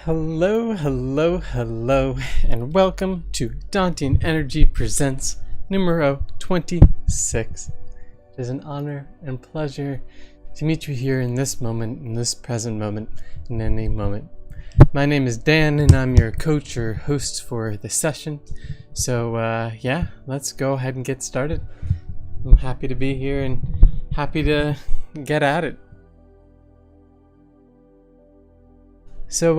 Hello, hello, hello, and welcome to Dantian Energy Presents numero 26. It is an honor and pleasure to meet you here in this moment, in this present moment, in any moment. My name is Dan, and I'm your coach or host for this session. So, yeah, let's go ahead and get started. I'm happy to be here and happy to get at it. So,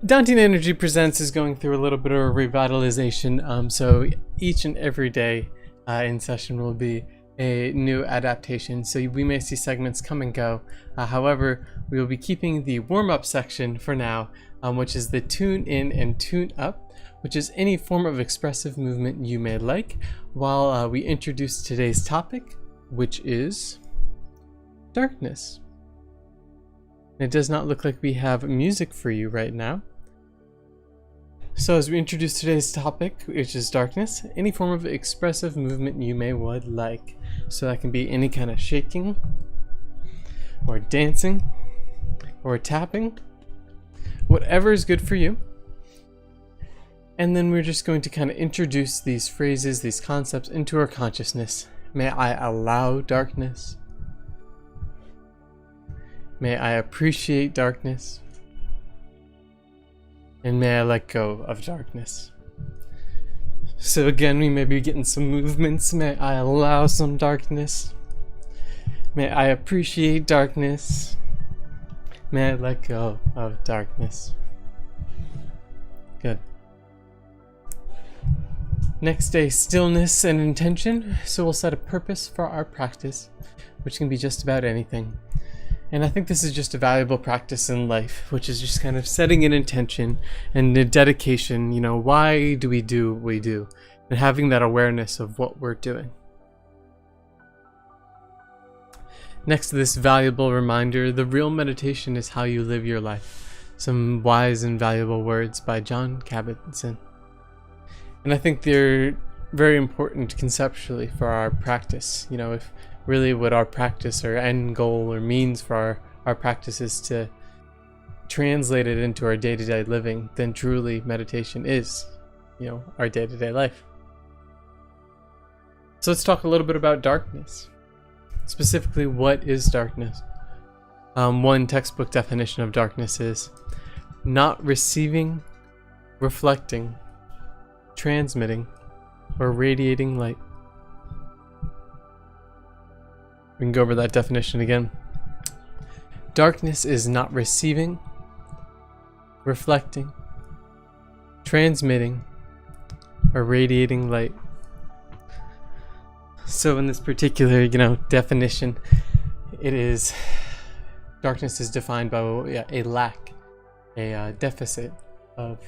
Dantian Energy Presents is going through a little bit of a revitalization. So each and every day in session will be a new adaptation. So we may see segments come and go. However, we will be keeping the warm-up section for now, which is the tune in and tune up, which is any form of expressive movement you may like, while we introduce today's topic, which is darkness. It does not look like we have music for you right now. So as we introduce today's topic, which is darkness, any form of expressive movement you may would like. So that can be any kind of shaking, or dancing, or tapping, whatever is good for you. And then we're just going to kind of introduce these phrases, these concepts into our consciousness. May I allow darkness? May I appreciate darkness? And may I let go of darkness? So again, we may be getting some movements. May I allow some darkness? May I appreciate darkness? May I let go of darkness? Good. Next day, stillness and intention. So we'll set a purpose for our practice, which can be just about anything. And I think this is just a valuable practice in life, which is just kind of setting an intention and a dedication. You know, why do we do what we do? And having that awareness of what we're doing. Next to this valuable reminder, the real meditation is how you live your life. Some wise and valuable words by John Kabat-Zinn. And I think they're very important conceptually for our practice. You know, if really what our practice or end goal or means for our practice is to translate it into our day-to-day living, then truly meditation is, you know, our day-to-day life. So let's talk a little bit about darkness. Specifically, what is darkness? One textbook definition of darkness is not receiving, reflecting, transmitting, or radiating light. We can go over that definition again. Darkness is not receiving, reflecting, transmitting, or radiating light. So in this particular, definition, darkness is defined by a lack, a deficit of,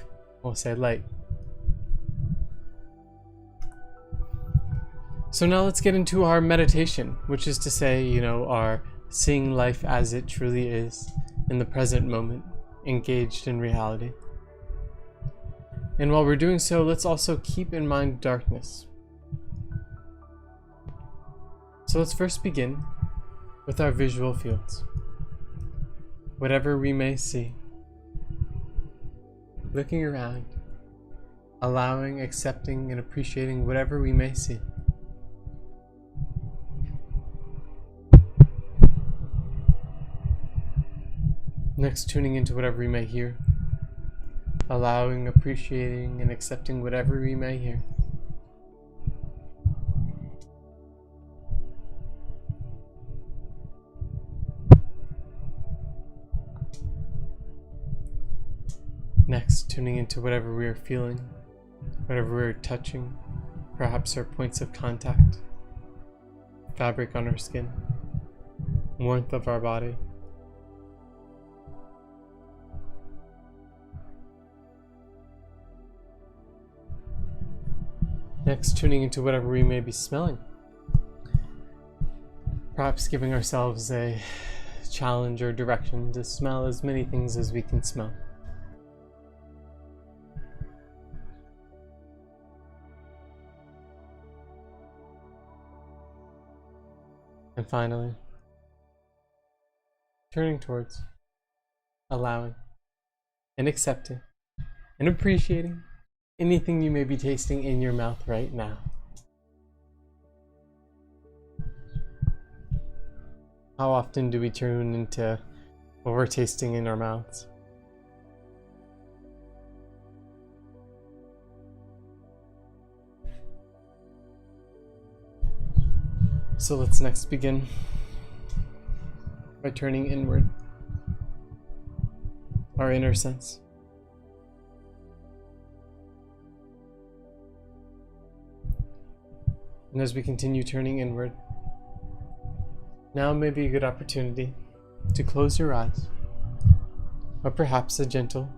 we'll say, light. So now let's get into our meditation, which is to say, our seeing life as it truly is in the present moment, engaged in reality. And while we're doing so, let's also keep in mind darkness. So let's first begin with our visual fields. Whatever we may see, looking around, allowing, accepting, and appreciating whatever we may see. Next, tuning into whatever we may hear, allowing, appreciating, and accepting whatever we may hear. Next, tuning into whatever we are feeling, whatever we are touching, perhaps our points of contact, fabric on our skin, warmth of our body. Next, tuning into whatever we may be smelling. Perhaps giving ourselves a challenge or direction to smell as many things as we can smell. And finally, turning towards, allowing, and accepting and appreciating anything you may be tasting in your mouth right now. How often do we tune into what we're tasting in our mouths? So let's next begin by turning inward, our inner sense. And as we continue turning inward, now may be a good opportunity to close your eyes, or perhaps a gentle,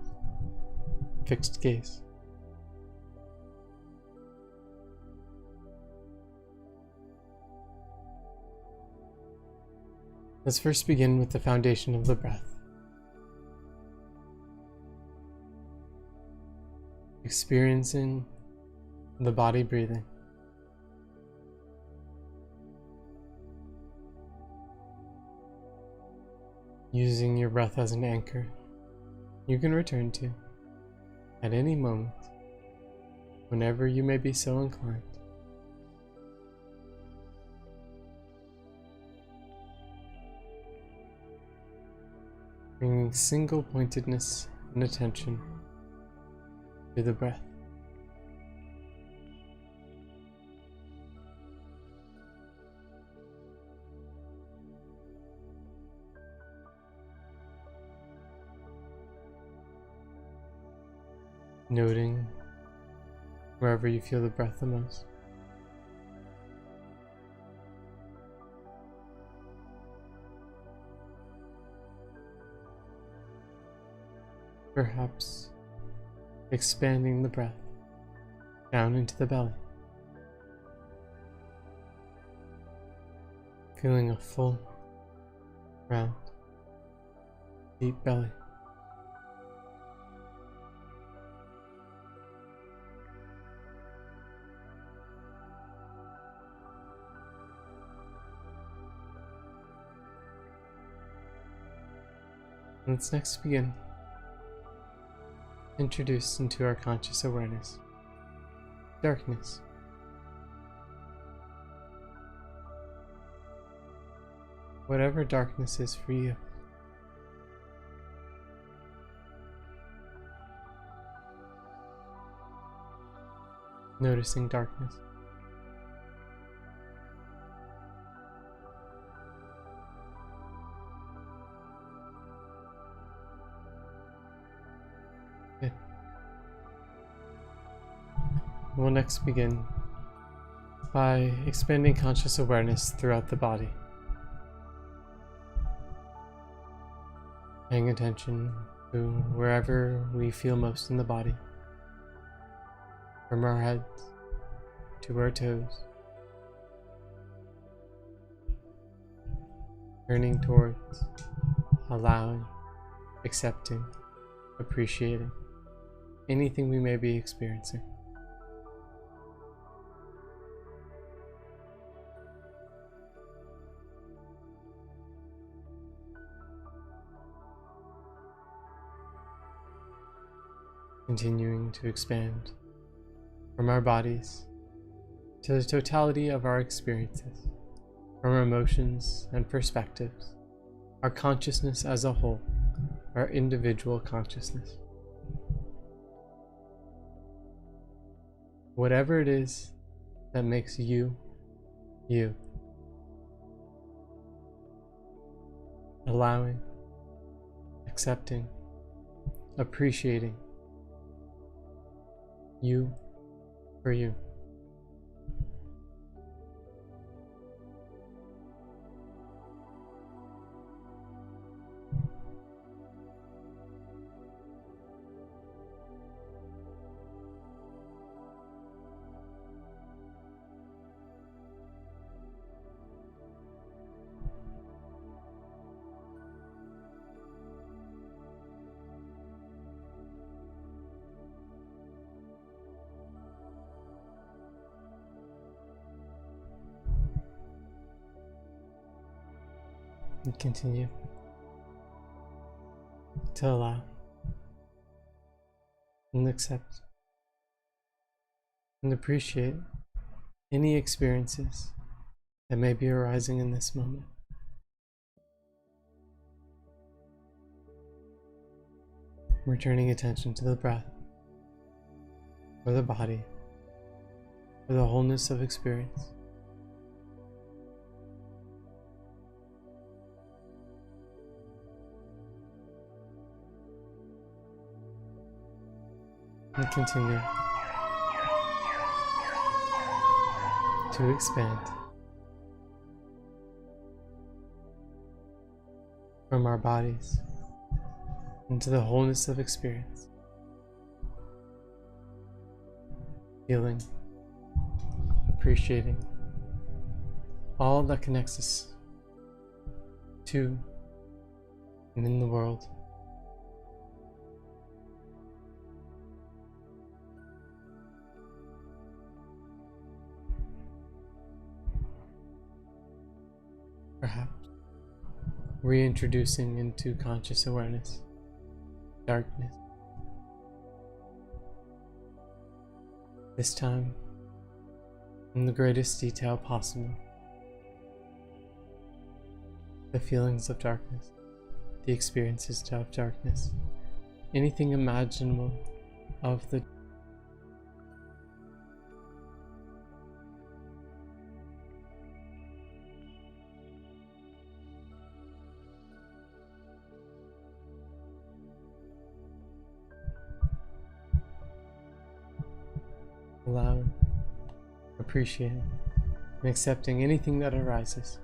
fixed gaze. Let's first begin with the foundation of the breath. Experiencing the body breathing. Using your breath as an anchor, you can return to at any moment, whenever you may be so inclined. Bringing single pointedness and attention to the breath. Noting wherever you feel the breath the most. Perhaps expanding the breath down into the belly. Feeling a full, round, deep belly. Let's next begin. Introduce into our conscious awareness darkness. Whatever darkness is for you. Noticing darkness. Good. We'll next begin by expanding conscious awareness throughout the body. Paying attention to wherever we feel most in the body. From our heads to our toes. Turning towards, allowing, accepting, appreciating anything we may be experiencing. Continuing to expand from our bodies to the totality of our experiences, from our emotions and perspectives, our consciousness as a whole, our individual consciousness. Whatever it is that makes you, you. Allowing, accepting, appreciating you for you. And continue to allow and accept and appreciate any experiences that may be arising in this moment. Returning attention to the breath, or the body, or the wholeness of experience. And continue to expand from our bodies into the wholeness of experience, feeling, appreciating all that connects us to and in the world. Perhaps reintroducing into conscious awareness darkness. This time in the greatest detail possible. The feelings of darkness, the experiences of darkness, anything imaginable of the allowing, appreciating, and accepting anything that arises.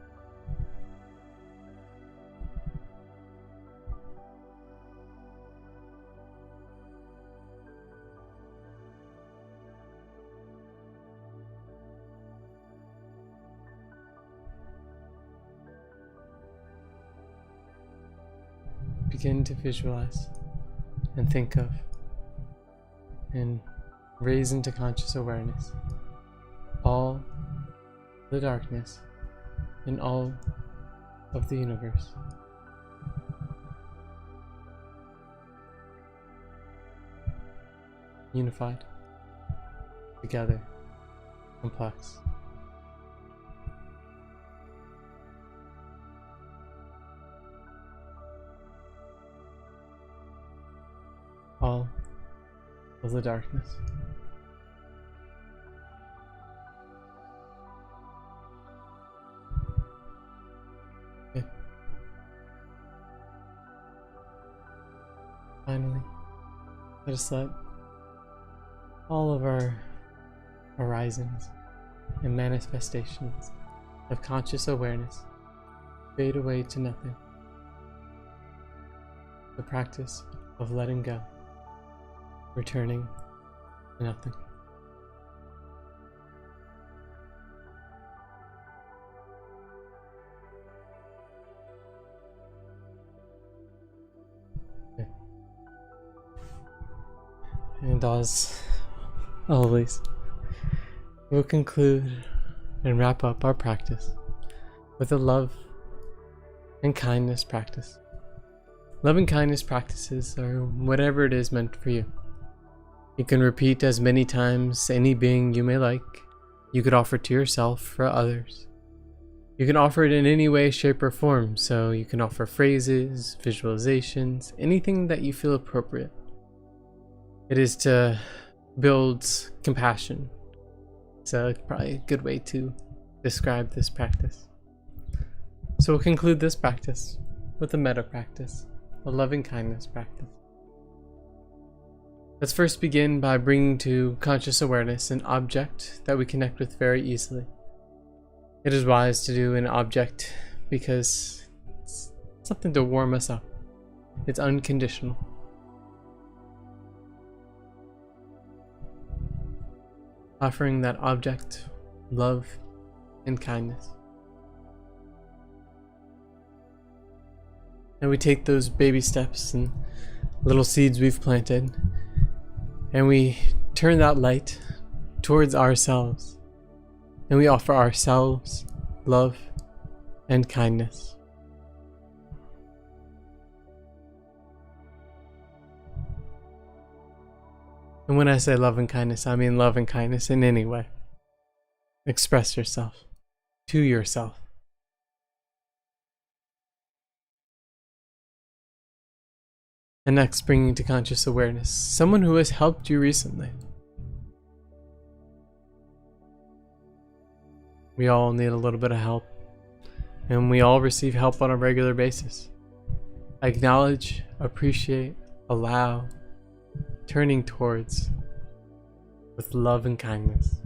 Begin to visualize and think of and raise into conscious awareness all the darkness in all of the universe. Unified, together, complex. All of the darkness. Okay. Finally, let us let all of our arisings and manifestations of conscious awareness fade away to nothing. The practice of letting go, returning to nothing. Okay. And as always, we'll conclude and wrap up our practice with a love and kindness practice. Love and kindness practices are whatever it is meant for you. You can repeat as many times any being you may like. You could offer it to yourself for others. You can offer it in any way, shape, or form. So you can offer phrases, visualizations, anything that you feel appropriate. It is to build compassion. So probably a good way to describe this practice. So we'll conclude this practice with a metta practice, a loving kindness practice. Let's first begin by bringing to conscious awareness an object that we connect with very easily. It is wise to do an object because it's something to warm us up. It's unconditional. Offering that object love and kindness. And we take those baby steps and little seeds we've planted, and we turn that light towards ourselves, and we offer ourselves love and kindness. And when I say love and kindness, I mean love and kindness in any way. Express yourself to yourself. And next, bringing to conscious awareness someone who has helped you recently. We all need a little bit of help, and we all receive help on a regular basis. Acknowledge, appreciate, allow, turning towards with love and kindness.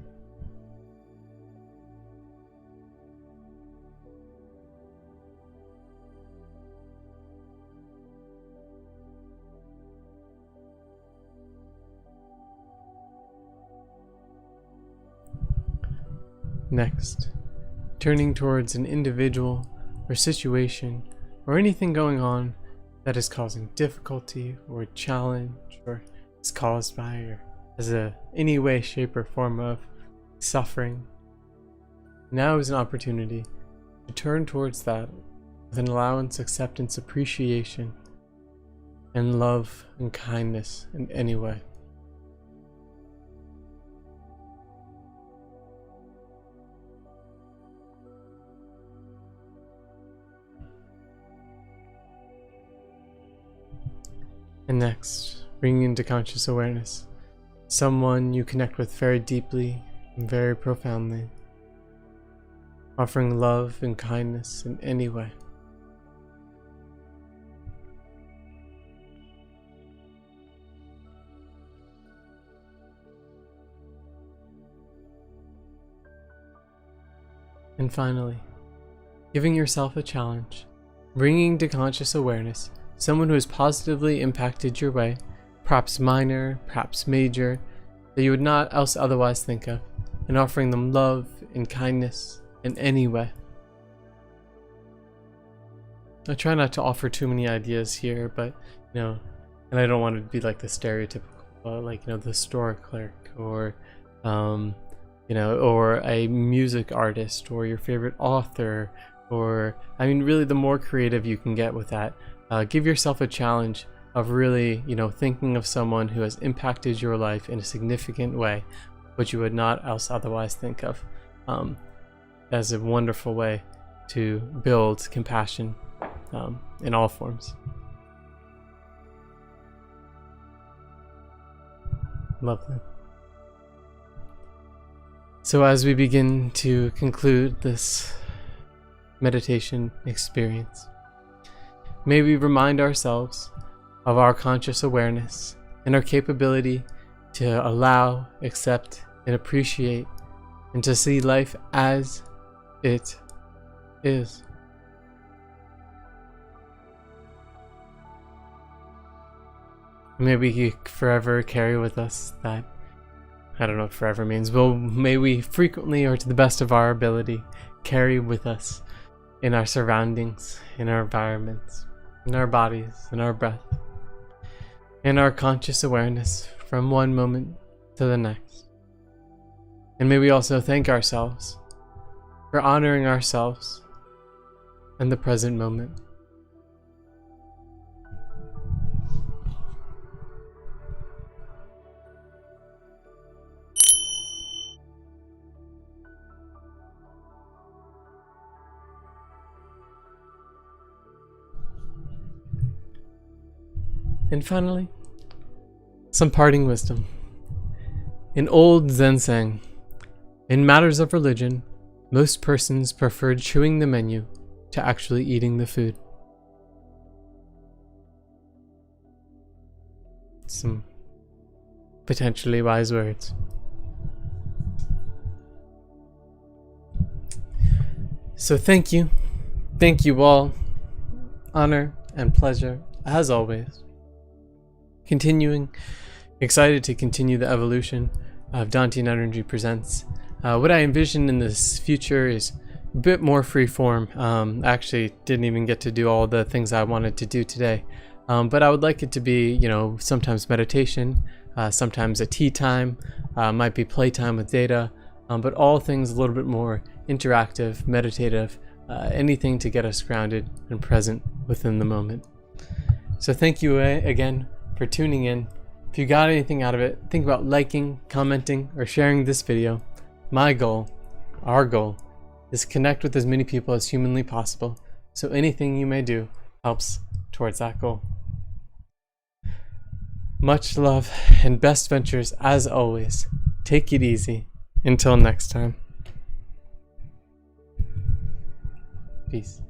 Next, turning towards an individual or situation or anything going on that is causing difficulty or challenge or is caused by or has any way, shape, or form of suffering. Now is an opportunity to turn towards that with an allowance, acceptance, appreciation, and love and kindness in any way. And next, bringing into conscious awareness someone you connect with very deeply and very profoundly, offering love and kindness in any way. And finally, giving yourself a challenge, bringing to conscious awareness someone who has positively impacted your way, perhaps minor, perhaps major, that you would not else otherwise think of, and offering them love and kindness in any way. I try not to offer too many ideas here, but and I don't want to be like the stereotypical, the store clerk or or a music artist or your favorite author, or really the more creative you can get with that. Give yourself a challenge of really, thinking of someone who has impacted your life in a significant way, which you would not else otherwise think of, as a wonderful way to build compassion in all forms. Lovely. So as we begin to conclude this meditation experience, may we remind ourselves of our conscious awareness and our capability to allow, accept, and appreciate, and to see life as it is. May we forever carry with us that, I don't know what forever means, but may we frequently, or to the best of our ability, carry with us in our surroundings, in our environments, in our bodies, in our breath, in our conscious awareness from one moment to the next. And may we also thank ourselves for honoring ourselves in the present moment. And finally, some parting wisdom. In old Zen saying, in matters of religion, most persons prefer chewing the menu to actually eating the food. Some potentially wise words. So thank you all. Honor and pleasure, as always. Excited to continue the evolution of Dantian Energy Presents. What I envision in this future is a bit more free form. Actually didn't even get to do all the things I wanted to do today. But I would like it to be, sometimes meditation, sometimes a tea time, might be playtime with data, but all things a little bit more interactive, meditative, anything to get us grounded and present within the moment. So thank you again for tuning in, If you got anything out of it, think about liking, commenting, or sharing this video. My goal, our goal, is to connect with as many people as humanly possible, so anything you may do helps towards that goal. Much love and best ventures as always. Take it easy. Until next time. Peace.